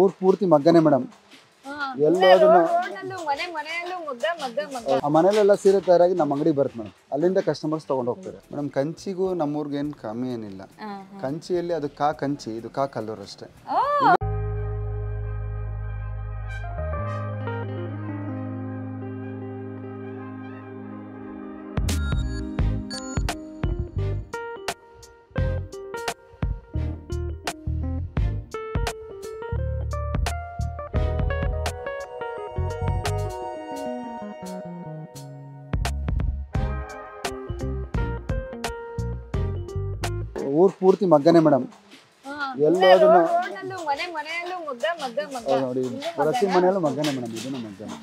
ಊರ್ ಪೂರ್ತಿ ಮಗ್ಗನೆ ಮೇಡಮ್. ಆ ಮನೇಲೆಲ್ಲ ಸೀರೆ ತಯಾರಾಗಿ ನಮ್ಮ ಅಂಗಡಿ ಬರುತ್ತೆ ಮೇಡಮ್. ಅಲ್ಲಿಂದ ಕಸ್ಟಮರ್ಸ್ ತಗೊಂಡು ಹೋಗ್ತಾರೆ ಮೇಡಮ್. ಕಂಚಿಗೂ ನಮ್ಮೂರ್ಗೆ ಏನು ಕಮ್ಮಿ ಏನಿಲ್ಲ. ಕಂಚಿಯಲ್ಲಿ ಅದು ಕಂಚಿ, ಇದು ಕಲ್ಲೂರು ಅಷ್ಟೇ. ಊರ್ ಪೂರ್ತಿ ಮಗ್ಗನೆ ಮೇಡಮ್. ನೋಡಿ, ಪ್ರತಿ ಮನೆಯಲ್ಲೂ ಮಗ್ಗನೆ ಮೇಡಮ್. ಇದನ್ನು ಮಗ್ಗನೆ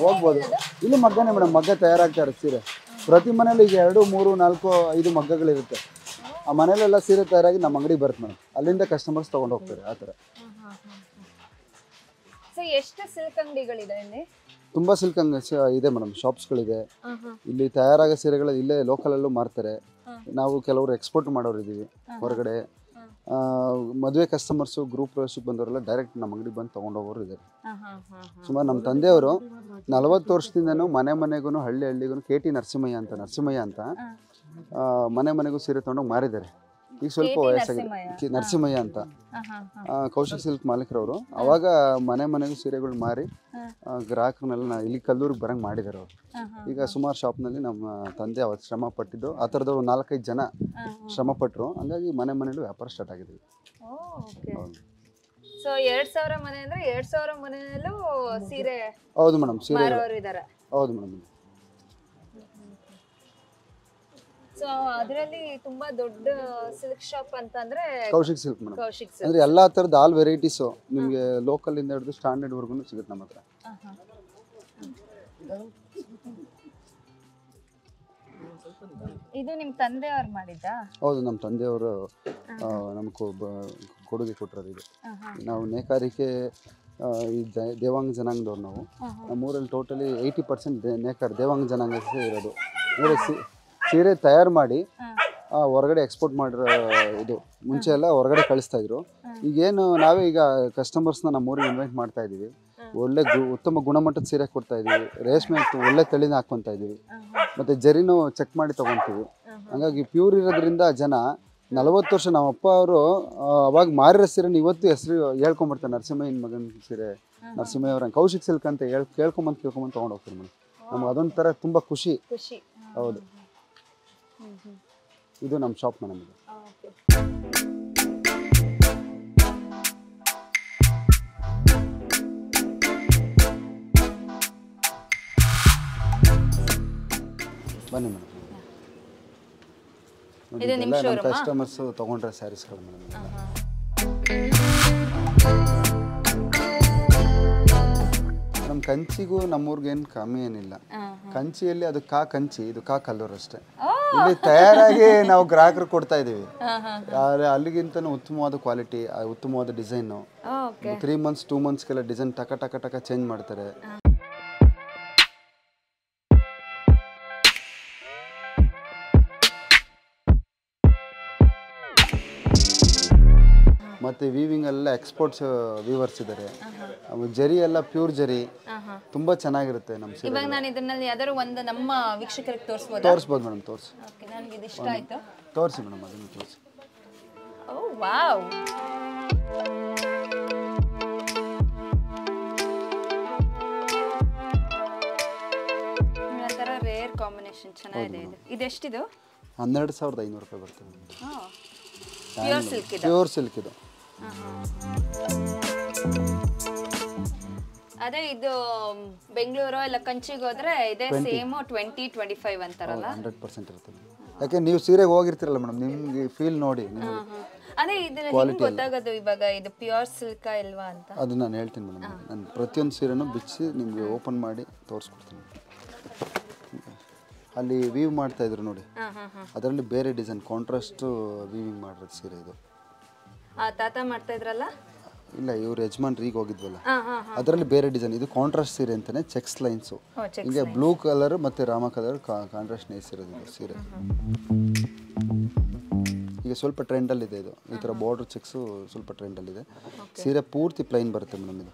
ಹೋಗ್ಬೋದು. ಇಲ್ಲಿ ಮಗ್ಗನೆ ಮೇಡಮ್. ಮಗ್ಗ ತಯಾರಾಗ್ತಾರೆ ಸೀರೆ. ಪ್ರತಿ ಮನೇಲಿ ಈಗ 2, 3, 4, 5 ಮಗ್ಗಗಳಿರುತ್ತೆ. ಆ ಮನೇಲೆಲ್ಲ ಸೀರೆ ತಯಾರಾಗಿ ನಮ್ಮ ಅಂಗಡಿ ಬರುತ್ತೆ ಮೇಡಮ್. ಅಲ್ಲಿಂದ ಕಸ್ಟಮರ್ಸ್ ತಗೊಂಡು ಹೋಗ್ತಾರೆ. ಆ ಥರ ಎಷ್ಟು ಸಿಲ್ಕ್ ಅಂಗಡಿಗಳಿದೆ ಇಲ್ಲಿ? ತುಂಬ ಸಿಲ್ಕ್ ಇದೆ ಮೇಡಮ್. ಶಾಪ್ಸ್ಗಳಿದೆ. ಇಲ್ಲಿ ತಯಾರಾಗೋ ಸೀರೆಗಳು ಇಲ್ಲೇ ಲೋಕಲಲ್ಲೂ ಮಾರ್ತಾರೆ. ನಾವು ಕೆಲವರು ಎಕ್ಸ್ಪೋರ್ಟ್ ಮಾಡೋರು ಇದ್ದೀವಿ ಹೊರಗಡೆ. ಮದುವೆ ಕಸ್ಟಮರ್ಸು, ಗ್ರೂಪ್ ಪ್ರವೇಶಕ್ಕೆ ಬಂದವರೆಲ್ಲ ಡೈರೆಕ್ಟ್ ನಮ್ಮ ಅಂಗಡಿ ಬಂದು ತೊಗೊಂಡೋಗೋರು ಇದ್ದಾರೆ. ಸುಮಾರು ನಮ್ಮ ತಂದೆಯವರು 40 ವರ್ಷದಿಂದನೂ ಮನೆಗೂ ಹಳ್ಳಿಗೂ KT ನರಸಿಂಹಯ್ಯ ಅಂತ ಮನೆ ಮನೆಗೂ ಸೀರೆ ತೊಗೊಂಡೋಗಿ ಮಾರಿದ್ದಾರೆ. ಈಗ ಸ್ವಲ್ಪ ವಯಸ್ಸಾಗಿದೆ. ನರಸಿಂಹಯ್ಯ ಅಂತ ಕೌಶಿಕ್ ಸಿಲ್ಕ್ ಮಾಲೀಕರವರು. ಅವಾಗ ಮನೆಗೂ ಸೀರೆಗಳು ಮಾರಿ ಗ್ರಾಹಕರನ್ನೆಲ್ಲ ಇಲ್ಲಿ ಕಲ್ಲೂರಿಗೆ ಬರಂಗೆ ಮಾಡಿದ್ದಾರೆ ಅವರು. ಈಗ ಸುಮಾರು ಶಾಪ್ನಲ್ಲಿ ನಮ್ಮ ತಂದೆ ಅವತ್ತು ಶ್ರಮ ಪಟ್ಟಿದ್ದು. ಆ ಥರದವ್ರು 4-5 ಜನ ಶ್ರಮ ಪಟ್ಟರು. ಹಂಗಾಗಿ ಮನೇಲೂ ವ್ಯಾಪಾರ ಸ್ಟಾರ್ಟ್ ಆಗಿದೆ. ಸೊ 2000 ಮನೆ ಅಂದ್ರೆ 2000 ಮನೆಯಲ್ಲೂ ಸೀರೆ. ಹೌದು ಮೇಡಮ್, ಸೀರೆ ಹೌದು ಮೇಡಮ್. ಸೊ ಅದರಲ್ಲಿ ತುಂಬಾ ದೊಡ್ಡ ಸಿಲ್ಕ್ ಶಾಪ್ ಅಂತಂದ್ರೆ ಕೌಶಿಕ್ ಸಿಲ್ಕ್ ಮೇಡಮ್. ಅಂದ್ರೆ ಎಲ್ಲಾ ತರದ ಆಲ್ ವೆರೈಟೀಸ್ ನಿಮಗೆ ಲೋಕಲ್ ಇಂದ ಹಿಡಿದು ಸ್ಟ್ಯಾಂಡರ್ಡ್ ವರ್ಗು ಸಿಗುತ್ತೆ ನಮ್ಮ ಹತ್ರ. ಇದು ನಿಮ್ಮ ತಂದೆಯವರು ಮಾಡಿದ್ದಾ? ಹೌದು, ನಮ್ಮ ತಂದೆಯವರು ನಮಗೆ ಕೊಡುಗೆ ಕೊಟ್ಟರು. ಇದು ನಾವು ನೇಕಾರಿಕೆ ಈ ದೇವಾಂಗ ಜನಾಂಗದವ್ರು. ನಾವು ನಮ್ಮೂರಲ್ಲಿ ಟೋಟಲಿ 80% ನೇಕಾರ ದೇವಾಂಗ ಜನಾಂಗ ಇರೋದು. ಸೀರೆ ತಯಾರು ಮಾಡಿ ಹೊರಗಡೆ ಎಕ್ಸ್ಪೋರ್ಟ್ ಮಾಡಿರೋ ಇದು. ಮುಂಚೆ ಎಲ್ಲ ಹೊರಗಡೆ ಕಳಿಸ್ತಾ ಇದ್ರು. ಈಗೇನು ನಾವೇ ಈಗ ಕಸ್ಟಮರ್ಸ್ನ ನಮ್ಮೂರಿಗೆ ಇನ್ವೈಟ್ ಮಾಡ್ತಾ ಇದ್ದೀವಿ. ಒಳ್ಳೆ ಉತ್ತಮ ಗುಣಮಟ್ಟದ ಸೀರೆ ಕೊಡ್ತಾ ಇದ್ದೀವಿ. ರೇಷ್ಮೆ ಒಳ್ಳೆ ತಳಿನ ಹಾಕ್ಕೊತಾ ಇದ್ದೀವಿ. ಮತ್ತು ಜರಿನೂ ಚೆಕ್ ಮಾಡಿ ತೊಗೊತೀವಿ. ಹಂಗಾಗಿ ಪ್ಯೂರ್ ಇರೋದ್ರಿಂದ ಜನ 40 ವರ್ಷ ನಮ್ಮ ಅಪ್ಪ ಅವರು ಅವಾಗ ಮಾರಿರೋ ಸೀರೆನ ಇವತ್ತು ಹೆಸರು ಹೇಳ್ಕೊಂಬರ್ತಾರೆ. ನರಸಿಂಹಯ್ಯನ ಮಗನ ಸೀರೆ, ನರಸಿಂಹಯ್ಯವ್ರ ಕೌಶಿಕ್ ಸಿಲ್ಕ್ ಅಂತ ಕೇಳ್ಕೊಂಬಂದು ತೊಗೊಂಡು ಹೋಗ್ತಾರೆ ಮೇಡಮ್. ನಮ್ಗೆ ಅದೊಂಥರ ತುಂಬ ಖುಷಿ. ಹೌದು, ಇದು ನಮ್ಮ ಶಾಪ್ ಮೇಡಮ್. ಇದು ಬನ್ನಿ ಮೇಡಮ್. ನಮ್ಮ ಕಸ್ಟಮರ್ಸ್ ತಗೊಂಡ್ರೆ ಸ್ಯಾರೀಸ್ಗಳು ಮೇಡಮ್. ನಮ್ಮ ಕಂಚಿಗೂ ನಮ್ಮೂರ್ಗೆ ಏನು ಕಮ್ಮಿ ಏನಿಲ್ಲ. ಕಂಚಿಯಲ್ಲಿ ಅದು ಕಂಚಿ, ಇದು ಕಲ್ಲೂರು ಅಷ್ಟೇ. ಇಲ್ಲಿ ತಯಾರಾಗಿ ನಾವು ಗ್ರಾಹಕರು ಕೊಡ್ತಾ ಇದೀವಿ. ಅಲ್ಲಿಗಿಂತನೂ ಉತ್ತಮವಾದ ಕ್ವಾಲಿಟಿ, ಉತ್ತಮವಾದ ಡಿಸೈನು. 3 months 2 monthsಗೆಲ್ಲ ಡಿಸೈನ್ ಟಕ ಚೇಂಜ್ ಮಾಡ್ತಾರೆ. ಮತ್ತು ವೀವಿಂಗ್ ಎಲ್ಲ ಎಕ್ಸ್ಪೋರ್ಟ್ಸ್ ವೀವರ್ಸ್ ಇದ್ದಾರೆ. ಜರಿ ಎಲ್ಲ ಪ್ಯೂರ್ ಜರಿ, ತುಂಬ ಚೆನ್ನಾಗಿರುತ್ತೆ ನಮ್ಮ ಸೀರೆ. ಇವಾಗ ನಾನು ಇದನ್ನಲ್ಲಿ ಯಾವ್ದಾದ್ರು ಒಂದು ನಮ್ಮ ವೀಕ್ಷಕರಿಗೆ ತೋರಿಸ್ಬೋದು ಮೇಡಮ್. ತೋರಿಸಿ. ಓಕೆ, ನನಗೆ ಇದು ಇಷ್ಟ ಆಯ್ತು. ತೋರಿಸಿ ಮೇಡಮ್, ಅದನ್ನು ತೋರಿಸಿ. ಓ ವಾವ್, ಒಂಥರ ರೇರ್ ಕಾಂಬಿನೇಷನ್, ಚೆನ್ನಾಗಿದೆ ಇದು. ಇದೆಷ್ಟಿದು? 12,500 ರೂಪಾಯಿ ಬರ್ತದೆ. ಪ್ಯೂರ್ ಸಿಲ್ಕ್ ಇದು. ಪ್ಯೂರ್ ಸಿಲ್ಕ್ ಇದು. ಅದೇ ಇದು ಬೆಂಗಳೂರು ಇಲ್ಲ ಕಂಚಿಗೆ ಹೋದ್ರೆ ಇದೇ ಸೇಮ್ 20-25 ಅಂತಾರಲ್ಲ. 100% ಇರ್ತದೆ. ಯಾಕೆ ನೀವು ಸೀರೆಗೆ ಹೋಗಿರ್ತೀರಲ್ಲ ಮೇಡಮ್, ನಿಮ್ಗೆ ಫೀಲ್ ನೋಡಿ. ಅದೇ ಇದನ್ನ ಹೆಂಗೆ ಗೊತ್ತಾಗೋದು ಇವಾಗ ಇದು ಪ್ಯೂರ್ ಸಿಲ್ಕ್ ಇಲ್ವಾ ಅಂತ? ಅದು ನಾನು ಹೇಳ್ತೀನಿ ಮೇಡಮ್. ನಾನು ಪ್ರತಿಯೊಂದು ಸೀರೆನೂ ಬಿಚ್ಚಿ ನಿಮಗೆ ಓಪನ್ ಮಾಡಿ ತೋರಿಸ್ಕೊಡ್ತೀನಿ. ಅಲ್ಲಿ ವೀವ್ ಮಾಡ್ತಾ ಇದ್ರು ನೋಡಿ, ಅದರಲ್ಲಿ ಬೇರೆ ಡಿಸೈನ್ ಕಾಂಟ್ರಾಸ್ಟ್ ವೀವಿಂಗ್ ಮಾಡಿರೋದು ಸೀರೆ ಇದು. ತಾತ ಮಾಡ್ತಾ ಇದ್ರಲ್ಲ? ಇಲ್ಲ, ಇವ್ರು ಯಜಮಾನ್ರು ಈಗ ಹೋಗಿದ್ವಲ್ಲ, ಅದರಲ್ಲಿ ಬೇರೆ ಡಿಸೈನ್. ಇದು ಕಾಂಟ್ರಾಸ್ಟ್ ಸೀರೆ ಅಂತಾನೆ, ಚೆಕ್ಸ್ ಲೈನ್ಸು. ಹಿಂಗೆ ಬ್ಲೂ ಕಲರ್ ಮತ್ತು ರಾಮ ಕಲರ್ ಕಾಂಟ್ರಾಸ್ಟ್ ನೈಸ್ ಇರೋದು ಸೀರೆ. ಈಗ ಸ್ವಲ್ಪ ಟ್ರೆಂಡಲ್ಲಿದೆ ಇದು, ಈ ಥರ ಬಾರ್ಡರ್ ಚೆಕ್ಸು ಸ್ವಲ್ಪ ಟ್ರೆಂಡಲ್ಲಿದೆ. ಸೀರೆ ಪೂರ್ತಿ ಪ್ಲೈನ್ ಬರುತ್ತೆ ಮೇಡಮ್ ಇದು.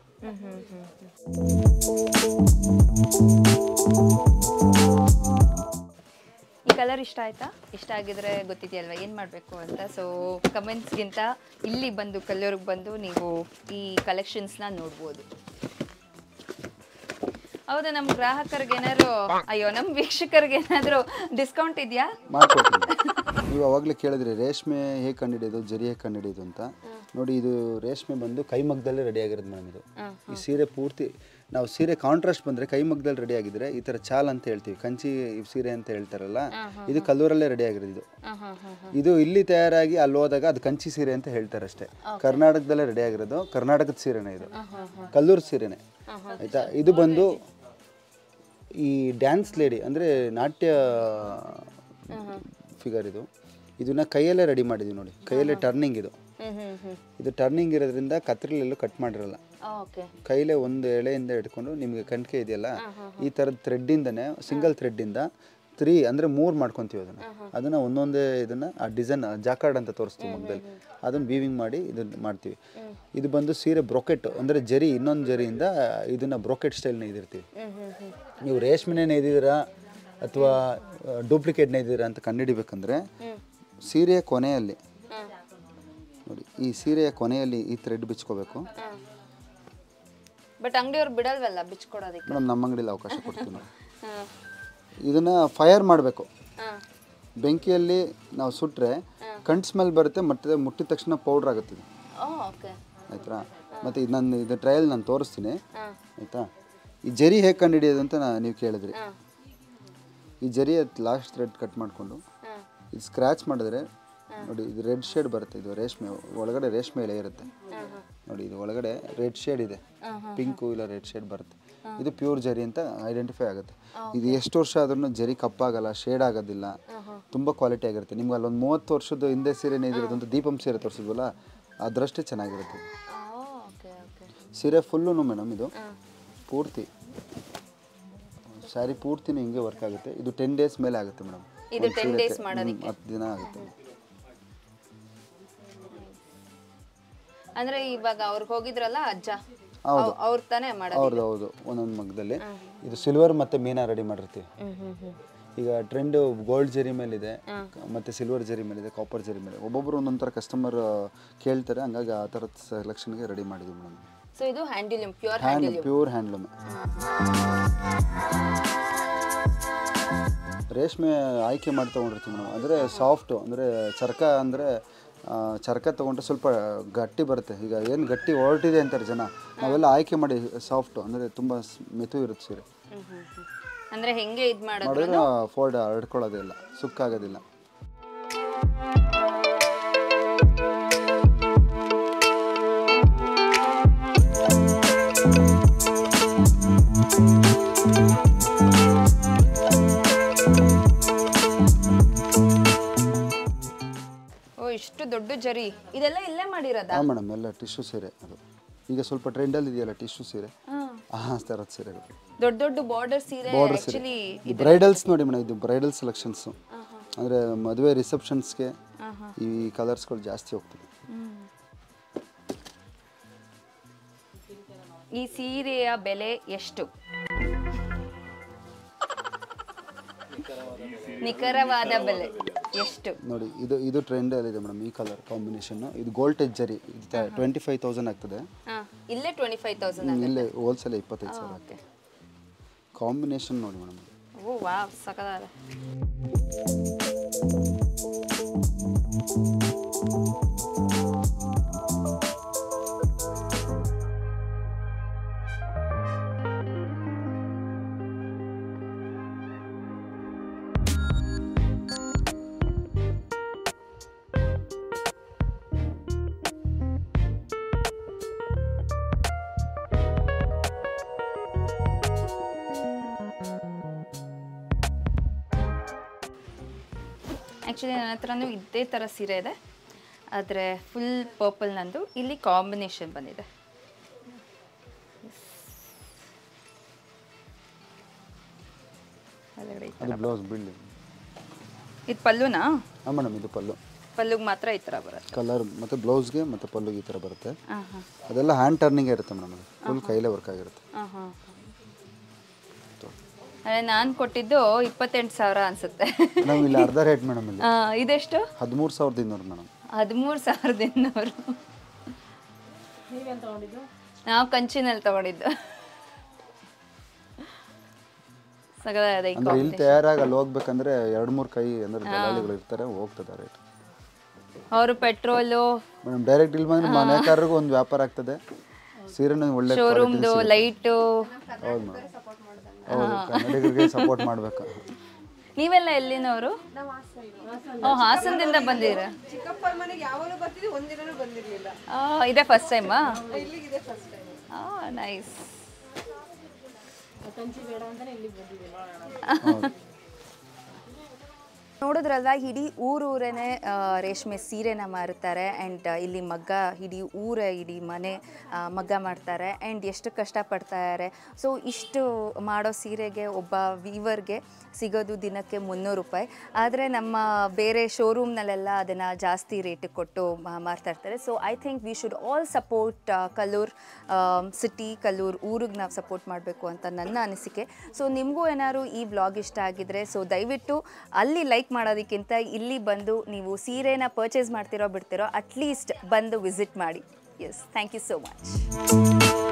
ಈ ಕಲರ್ ಇಷ್ಟ ಆಯ್ತಾ? ಇಷ್ಟ ಆಗಿದ್ರೆ ಗೊತ್ತಿದೆಯಲ್ವಾ ಏನು ಮಾಡಬೇಕು ಅಂತ. ಸೊ ಕಮೆಂಟ್ಸ್ಗಿಂತ ಇಲ್ಲಿ ಬಂದು ಕಲ್ಲೂರಿಗೆ ಬಂದು ನೀವು ಈ ಕಲೆಕ್ಷನ್ಸ್ನ ನೋಡ್ಬೋದು. ಹೌದಾ, ನಮ್ಮ ಗ್ರಾಹಕರಿಗೆ ಏನಾದ್ರು, ಅಯ್ಯೋ ನಮ್ಮ ವೀಕ್ಷಕರಿಗೆ ಏನಾದರೂ ಡಿಸ್ಕೌಂಟ್ ಇದೆಯಾ? ಮಾಡ್ಕೊಡ್ತೀನಿ. ನೀವು ಅವಾಗಲೇ ಕೇಳಿದ್ರಿ ರೇಷ್ಮೆ ಹೇಗೆ ಕಂಡುಹಿಡಿಯೋದು, ಜರಿ ಹೇಗೆ ಕಂಡುಹಿಡಿಯೋದು ಅಂತ. ನೋಡಿ, ಇದು ರೇಷ್ಮೆ ಬಂದು ಕೈಮಗ್ಗದಲ್ಲೇ ರೆಡಿ ಆಗಿರೋದು ಮೇಡಮ್ ಇದು. ಈ ಸೀರೆ ಪೂರ್ತಿ ನಾವು ಸೀರೆ ಕಾಂಟ್ರಾಸ್ಟ್ ಬಂದರೆ ಕೈಮಗ್ಗದಲ್ಲಿ ರೆಡಿ ಆಗಿದ್ರೆ ಈ ಥರ ಚಾಲ್ ಅಂತ ಹೇಳ್ತೀವಿ, ಕಂಚಿ ಸೀರೆ ಅಂತ ಹೇಳ್ತಾರಲ್ಲ, ಇದು ಕಲ್ಲೂರಲ್ಲೇ ರೆಡಿ ಆಗಿರೋದು ಇದು. ಇದು ಇಲ್ಲಿ ತಯಾರಾಗಿ ಅಲ್ಲಿ ಹೋದಾಗ ಅದು ಕಂಚಿ ಸೀರೆ ಅಂತ ಹೇಳ್ತಾರೆ ಅಷ್ಟೇ. ಕರ್ನಾಟಕದಲ್ಲೇ ರೆಡಿ ಆಗಿರೋದು, ಕರ್ನಾಟಕದ ಸೀರೆನೇ ಇದು, ಕಲ್ಲೂರು ಸೀರೆನೇ ಆಯಿತಾ. ಇದು ಬಂದು ಈ ಡ್ಯಾನ್ಸ್ ಲೇಡಿ ಅಂದರೆ ನಾಟ್ಯ ಫಿಗರ್ ಇದು. ಇದನ್ನ ಕೈಯಲ್ಲೇ ರೆಡಿ ಮಾಡಿದ್ದೀವಿ ನೋಡಿ, ಕೈಯಲ್ಲೇ ಟರ್ನಿಂಗ್ ಇದು. ಇದು ಟರ್ನಿಂಗ್ ಇರೋದ್ರಿಂದ ಕತ್ರಿಲೆಲ್ಲೂ ಕಟ್ ಮಾಡಿರಲ್ಲ, ಕೈಲೇ ಒಂದು ಎಳೆಯಿಂದ ಇಟ್ಕೊಂಡು ನಿಮಗೆ ಕಂಟಿಕೆ ಇದೆಯಲ್ಲ ಈ ಥರದ ಥ್ರೆಡ್ಡಿಂದನೇ, ಸಿಂಗಲ್ ಥ್ರೆಡ್ಡಿಂದ 3 ಅಂದರೆ 3 ಮಾಡ್ಕೊತೀವಿ ಅದನ್ನು ಒಂದೊಂದೇ ಇದನ್ನು ಆ ಡಿಸೈನ್ ಜಾಕಾರ್ಡ್ ಅಂತ ತೋರಿಸ್ತೀವಿ ಮುಖದಲ್ಲಿ, ಅದನ್ನು ವೀವಿಂಗ್ ಮಾಡಿ ಇದನ್ನು ಮಾಡ್ತೀವಿ. ಇದು ಬಂದು ಸೀರೆ ಬ್ರೊಕೆಟ್ ಅಂದರೆ ಜರಿ, ಇನ್ನೊಂದು ಜರಿಯಿಂದ ಇದನ್ನು ಬ್ರೊಕೆಟ್ ಸ್ಟೈಲ್ನ ಇದಿರ್ತೀವಿ. ನೀವು ರೇಷ್ಮೆನೇ ನೇದಿದ್ದೀರಾ ಅಥವಾ ಡೂಪ್ಲಿಕೇಟ್ನ ಇದ್ದೀರಾ ಅಂತ ಕಂಡುಹಿಡಿಬೇಕಂದ್ರೆ ಸೀರೆಯ ಕೊನೆಯಲ್ಲಿ ನೋಡಿ, ಈ ಸೀರೆಯ ಕೊನೆಯಲ್ಲಿ ಈ ಥ್ರೆಡ್ ಬಿಚ್ಕೋಬೇಕು. ಬಟ್ ಅಂಗಡಿಯವ್ರು ಬಿಡಲ್ವಲ್ಲ ಬಿಚ್ಕೊಡೋದಕ್ಕೆ? ಮೇಡಮ್ ನಮ್ಮ ಅಂಗಡಿಯಲ್ಲಿ ಅವಕಾಶ ಕೊಡ್ತೀವಿ ನಾವು. ಇದನ್ನು ಫೈರ್ ಮಾಡಬೇಕು, ಬೆಂಕಿಯಲ್ಲಿ ನಾವು ಸುಟ್ಟರೆ ಕಂಟ್ ಸ್ಮೆಲ್ ಬರುತ್ತೆ, ಮತ್ತು ಮುಟ್ಟಿದ ತಕ್ಷಣ ಪೌಡ್ರ್ ಆಗುತ್ತೆ ಆಯ್ತಾ. ಮತ್ತು ಇದು ಟ್ರಯಲ್ ನಾನು ತೋರಿಸ್ತೀನಿ ಆಯಿತಾ. ಈ ಜರಿ ಹೇಗೆ ಕಂಡುಹಿಡಿಯೋದು ಅಂತ ನೀವು ಕೇಳಿದ್ರಿ. ಈ ಜರಿಯ ಲಾಸ್ಟ್ ಥ್ರೆಡ್ ಕಟ್ ಮಾಡಿಕೊಂಡು ಇದು ಸ್ಕ್ರ್ಯಾಚ್ ಮಾಡಿದ್ರೆ ನೋಡಿ, ಇದು ರೆಡ್ ಶೇಡ್ ಬರುತ್ತೆ. ಇದು ರೇಷ್ಮೆ ಒಳಗಡೆ ರೇಷ್ಮೆ ಎಳೆ ಇರುತ್ತೆ ನೋಡಿ, ಇದು ಒಳಗಡೆ ರೆಡ್ ಶೇಡ್ ಇದೆ, ಪಿಂಕು ಇಲ್ಲ ರೆಡ್ ಶೇಡ್ ಬರುತ್ತೆ. ಇದು ಪ್ಯೂರ್ ಜರಿ ಅಂತ ಐಡೆಂಟಿಫೈ ಆಗುತ್ತೆ. ಇದು ಎಷ್ಟು ವರ್ಷ ಆದ್ರೂ ಜರಿ ಕಪ್ಪಾಗಲ್ಲ, ಶೇಡ್ ಆಗೋದಿಲ್ಲ, ತುಂಬ ಕ್ವಾಲಿಟಿ ಆಗಿರುತ್ತೆ. ನಿಮ್ಗೆ ಅಲ್ಲೊಂದು 30 ವರ್ಷದ ಹಿಂದೆ ಸೀರೆನೇ ಇದಿರೋದು ಅಂತ ದೀಪಂ ಸೀರೆ ತೋರಿಸಿದ್ವಲ್ಲ, ಅದರಷ್ಟೇ ಚೆನ್ನಾಗಿರುತ್ತೆ ಸೀರೆ ಫುಲ್ಲು ಮೇಡಮ್. ಇದು ಪೂರ್ತಿ ಸ್ಯಾರಿ ಪೂರ್ತಿನೂ ಹಿಂಗೆ ವರ್ಕ್ ಆಗುತ್ತೆ. ಇದು 10 ಡೇಸ್ ಮೇಲೆ ಆಗುತ್ತೆ ಮೇಡಮ್. ಇದು 10 ಡೇಸ್ ಮಾಡೋದಕ್ಕೆ 10 ದಿನ ಆಗುತ್ತೆ. ಅಂದ್ರೆ ಇವಾಗ ಅವ್ರಿಗೆ ಹೋಗಿದ್ರಲ್ಲ ಅಜ್ಜ, ಅವ್ರು ತಾನೇ ಮಾಡೋದು? ಹೌದು, ಒಂದೊಂದು ಮಗ್ಗದಲ್ಲಿ. ಇದು ಸಿಲ್ವರ್ ಮತ್ತು ಮೀನಾ ರೆಡಿ ಮಾಡಿರ್ತೀವಿ. ಈಗ ಟ್ರೆಂಡು ಗೋಲ್ಡ್ ಜರಿ ಮೇಲಿದೆ, ಮತ್ತು ಸಿಲ್ವರ್ ಜರಿ ಮೇಲಿದೆ, ಕಾಪರ್ ಜರಿ ಮೇಲೆ. ಒಬ್ಬೊಬ್ಬರು ಒಂದೊಂದು ಥರ ಕಸ್ಟಮರ್ ಕೇಳ್ತಾರೆ, ಹಂಗಾಗಿ ಆ ಥರದ ಸೆಲೆಕ್ಷನ್ಗೆ ರೆಡಿ ಮಾಡಿದ್ದೀವಿ ಮೇಡಮ್. ಸೊ ಇದು ಹ್ಯಾಂಡ್ಲೂಮ್, ಪ್ಯೂರ್ ಹ್ಯಾಂಡ್ಲೂಮ್. ರೇಷ್ಮೆ ಆಯ್ಕೆ ಮಾಡಿ ತೊಗೊಂಡಿರ್ತೀವಿ ನಾವು. ಅಂದರೆ ಸಾಫ್ಟು, ಅಂದರೆ ಚರ್ಕ, ಅಂದರೆ ಚರ್ಕ ತೊಗೊಂಡ್ರೆ ಸ್ವಲ್ಪ ಗಟ್ಟಿ ಬರುತ್ತೆ. ಈಗ ಏನು ಗಟ್ಟಿ ಹೊರಟಿದೆ ಅಂತಾರೆ ಜನ, ನಾವೆಲ್ಲ ಆಯ್ಕೆ ಮಾಡಿ ಸಾಫ್ಟು, ಅಂದರೆ ತುಂಬ ಮೆತು ಇರುತ್ತೆ ಸೀರೆ. ಅಂದರೆ ಹೆಂಗೆ ಇದು ಮಾಡಿದ್ರೆ ಫೋಲ್ಡ್ ಹರಡ್ಕೊಳ್ಳೋದೇ ಇಲ್ಲ, ಸುಕ್ಕಾಗೋದಿಲ್ಲ. ಇಷ್ಟು ದೊಡ್ಡ ಜರಿ ಇದೆಲ್ಲ ಇಲ್ಲೇ ಮಾಡಿರೋದಾ? ಮೇಡಮ್, ಎಲ್ಲ ಟಿಶ್ಯೂ ಸೀರೆ. ಅದು ಈಗ ಸ್ವಲ್ಪ ಟ್ರೆಂಡಲ್ಲಿ ಇದೆಯಲ್ಲ ಟಿಶ್ಯೂ ಸೀರೆ, ಆ ಥರದ ಸೀರೆಗಳು. ದೊಡ್ಡ ದೊಡ್ಡ ಬಾರ್ಡರ್ ಸೀರೆ. ಆಕ್ಚುಲಿ ಬ್ರೈಡಲ್ಸ್ ನೋಡಿ ಮೇಡಮ್, ಇದು ಬ್ರೈಡಲ್ ಸೆಲೆಕ್ಷನ್ಸು. ಅಂದರೆ ಮದುವೆ ರಿಸೆಪ್ಷನ್ಸ್ಗೆ ಈ ಕಲರ್ಸ್ಗಳು ಜಾಸ್ತಿ ಹೋಗ್ತದೆ. ಈ ಸೀರೆಯ ಬೆಲೆ ಎಷ್ಟು? ನಿಖರವಾದ ಬೆಲೆ ಎಷ್ಟು ನೋಡಿ? ಇದು ಟ್ರೆಂಡಲ್ಲಿದೆ ಮೇಡಮ್, ಈ ಕಲರ್ ಕಾಂಬಿನೇಷನ್ನು. ಇದು ಗೋಲ್ಡ್ ಟಚ್ ಜರಿ, ಇದು 25,000 ಆಗ್ತದೆ. ಇಲ್ಲೇ 25,000, ಇಲ್ಲೇ ಹೋಲ್ಸೇಲ್ 25,000. ಕಾಂಬಿನೇಷನ್ ನೋಡಿ ಮೇಡಮ್. ಓ ವಾವ್, ಸಕದಾದ. ಆ್ಯಕ್ಚುಲಿ ನನ್ನ ಹತ್ರನೂ ಇದೇ ಥರ ಸೀರೆ ಇದೆ, ಆದರೆ ಫುಲ್ ಪರ್ಪಲ್ ನಂದು. ಇಲ್ಲಿ ಕಾಂಬಿನೇಷನ್ ಬಂದಿದೆ. ಬ್ಲೌಸ್ ಬಿಲ್ ಇದು ಪಲ್ಲುನಾ? ಹಾಂ ಮೇಡಮ್, ಇದು ಪಲ್ಲು. ಪಲ್ಲುಗೆ ಮಾತ್ರ ಈ ಥರ ಬರುತ್ತೆ. ಕಲರ್ ಮತ್ತು ಬ್ಲೌಸ್ಗೆ ಮತ್ತು ಪಲ್ಲುಗೆ ಈ ಥರ ಬರುತ್ತೆ. ಹಾಂ ಹಾಂ ಅದೆಲ್ಲ ಹ್ಯಾಂಡ್ ಟರ್ನಿಂಗ್ ಇರುತ್ತೆ ಮೇಡಮ್, ಅದು ಫುಲ್ ಕೈಲೇ ವರ್ಕ್ ಆಗಿರುತ್ತೆ. ಹಾಂ ಹಾಂ ಅದೇ ನಾನು ಕೊಟ್ಟಿದ್ದು 28,000 ಅನಿಸುತ್ತೆ. ನಾವು ಇಲ್ಲಿ ಅರ್ಧ ರೇಟ್ ಮೇಡಮ್, ಇಲ್ಲಿ ಇದೆಷ್ಟು? 13,200 ಮೇಡಮ್. 13,200. ನಾವು ಕಂಚಿನಲ್ಲಿ ತಗೊಂಡಿದ್ದು. ಸಗದಾಗಿದೆ ಈ ಅಂದ್ರೆ ಇಲ್ಲಿ ತಯಾರಾಗಿ ಅಲ್ಲಿ ಹೋಗ್ಬೇಕಂದ್ರೆ 2-3 ಕೈ ಅಂದ್ರೆ ದಲ್ಲಾಳಿಗಳು ಇರ್ತಾರೆ, ಹೋಗ್ತದೆ ರೇಟ್. ಅವರು ಪೆಟ್ರೋಲು ಮೇಡಮ್ ಡೈರೆಕ್ಟ್ ಇಲ್ಲಿ ಬಂದ್ರೆ ಮನೆಕಾರರಿಗೂ ಒಂದು ವ್ಯಾಪಾರ ಆಗ್ತದೆ, ಸೀರೆನೂ ಒಳ್ಳೆ ಶೋರೂಮ್ದು ಲೈಟು. ಹೌದು ಮೇಡಮ್, ಹೌದು, ಕನ್ನಡಿಗರಿಗೆ ಸಪೋರ್ಟ್ ಮಾಡಬೇಕು. ನೀವೆಲ್ಲ ಎಲ್ಲಿನವರು? ಹಾಸನದಿಂದ ಬಂದಿರಾ? ಇದೇ ಫಸ್ಟ್ ಟೈಮಾ? ನೈಸ್. ನೋಡಿದ್ರಲ್ವ, ಇಡೀ ಊರೂರೇನೆ ರೇಷ್ಮೆ ಸೀರೆನ ಮಾರುತ್ತಾರೆ. ಆ್ಯಂಡ್ ಇಲ್ಲಿ ಮಗ್ಗ, ಇಡೀ ಇಡೀ ಮನೆ ಮಗ್ಗ ಮಾಡ್ತಾರೆ. ಆ್ಯಂಡ್ ಎಷ್ಟು ಕಷ್ಟಪಡ್ತಾರೆ. ಸೊ ಇಷ್ಟು ಮಾಡೋ ಸೀರೆಗೆ ಒಬ್ಬ ವೀವರ್ಗೆ ಸಿಗೋದು ದಿನಕ್ಕೆ 300 ರೂಪಾಯಿ. ಆದರೆ ನಮ್ಮ ಬೇರೆ ಶೋರೂಮ್ನಲ್ಲೆಲ್ಲ ಅದನ್ನು ಜಾಸ್ತಿ ರೇಟಿಗೆ ಕೊಟ್ಟು ಮಾರ್ತಾ ಇರ್ತಾರೆ. So I think we should all support Kallur city, Kallur ಊರಿಗೆ ನಾವು ಸಪೋರ್ಟ್ ಮಾಡಬೇಕು ಅಂತ ನನ್ನ ಅನಿಸಿಕೆ. ಸೊ ನಿಮಗೂ ಏನಾದ್ರು ಈ ವ್ಲಾಗ್ ಇಷ್ಟ ಆಗಿದ್ರೆ ಸೊ ದಯವಿಟ್ಟು ಅಲ್ಲಿ ಲೈಕ್ ಮಾಡೋದಕ್ಕಿಂತ ಇಲ್ಲಿ ಬಂದು ನೀವು ಸೀರೆನ ಪರ್ಚೇಸ್ ಮಾಡ್ತಿರೋ ಬಿಡ್ತಿರೋ ಅಟ್ಲೀಸ್ಟ್ ಬಂದು ವಿಸಿಟ್ ಮಾಡಿ. Yes, thank you so much.